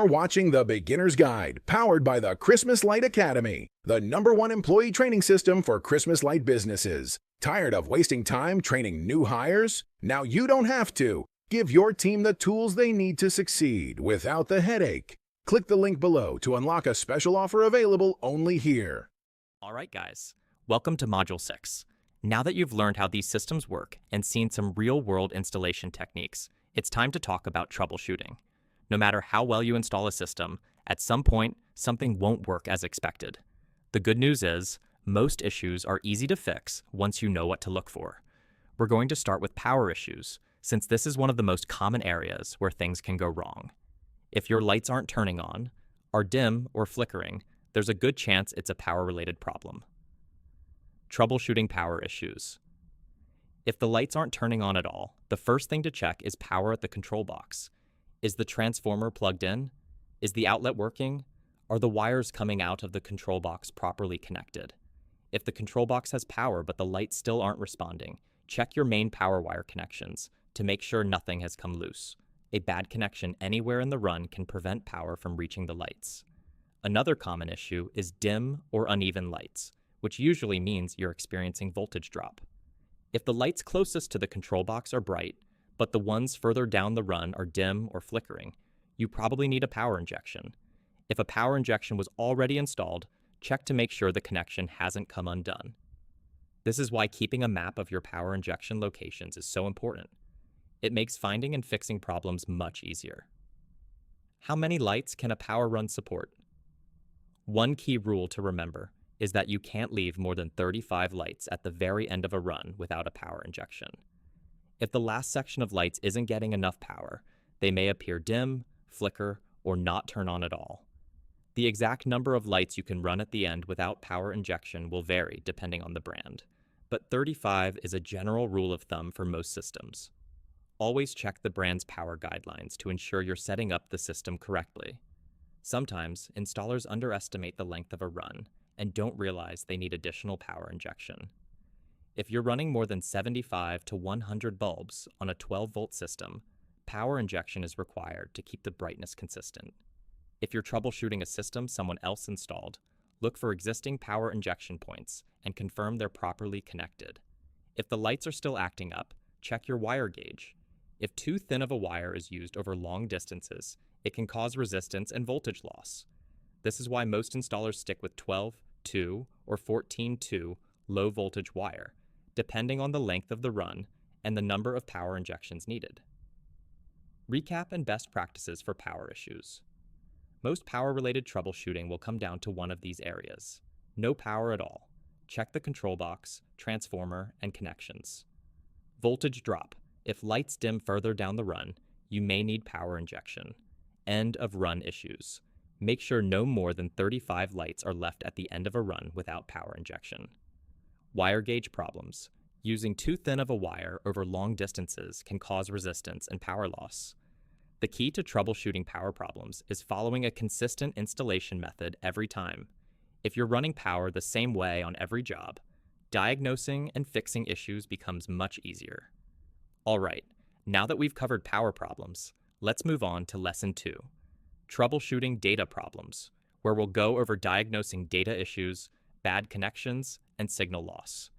You're watching The Beginner's Guide, powered by the Christmas Light Academy, the #1 employee training system for Christmas light businesses. Tired of wasting time training new hires? Now you don't have to. Give your team the tools they need to succeed without the headache. Click the link below to unlock a special offer available only here. All right, guys. Welcome to Module 6. Now that you've learned how these systems work and seen some real-world installation techniques, it's time to talk about troubleshooting. No matter how well you install a system, at some point, something won't work as expected. The good news is, most issues are easy to fix once you know what to look for. We're going to start with power issues, since this is one of the most common areas where things can go wrong. If your lights aren't turning on, are dim or flickering, there's a good chance it's a power-related problem. Troubleshooting power issues. If the lights aren't turning on at all, the first thing to check is power at the control box. Is the transformer plugged in? Is the outlet working? Are the wires coming out of the control box properly connected? If the control box has power but the lights still aren't responding, check your main power wire connections to make sure nothing has come loose. A bad connection anywhere in the run can prevent power from reaching the lights. Another common issue is dim or uneven lights, which usually means you're experiencing voltage drop. If the lights closest to the control box are bright, but the ones further down the run are dim or flickering, you probably need a power injection. If a power injection was already installed, check to make sure the connection hasn't come undone. This is why keeping a map of your power injection locations is so important. It makes finding and fixing problems much easier. How many lights can a power run support? One key rule to remember is that you can't leave more than 35 lights at the very end of a run without a power injection. If the last section of lights isn't getting enough power, they may appear dim, flicker, or not turn on at all. The exact number of lights you can run at the end without power injection will vary depending on the brand, but 35 is a general rule of thumb for most systems. Always check the brand's power guidelines to ensure you're setting up the system correctly. Sometimes, installers underestimate the length of a run and don't realize they need additional power injection. If you're running more than 75 to 100 bulbs on a 12-volt system, power injection is required to keep the brightness consistent. If you're troubleshooting a system someone else installed, look for existing power injection points and confirm they're properly connected. If the lights are still acting up, check your wire gauge. If too thin of a wire is used over long distances, it can cause resistance and voltage loss. This is why most installers stick with 12-2 or 14-2 low voltage wire, depending on the length of the run and the number of power injections needed. Recap and best practices for power issues. Most power-related troubleshooting will come down to one of these areas. No power at all. Check the control box, transformer, and connections. Voltage drop. If lights dim further down the run, you may need power injection. End of run issues. Make sure no more than 35 lights are left at the end of a run without power injection. Wire gauge problems. Using too thin of a wire over long distances can cause resistance and power loss. The key to troubleshooting power problems is following a consistent installation method every time. If you're running power the same way on every job, diagnosing and fixing issues becomes much easier. All right, now that we've covered power problems, let's move on to Lesson 2, Troubleshooting Data Problems, where we'll go over diagnosing data issues, bad connections, and signal loss.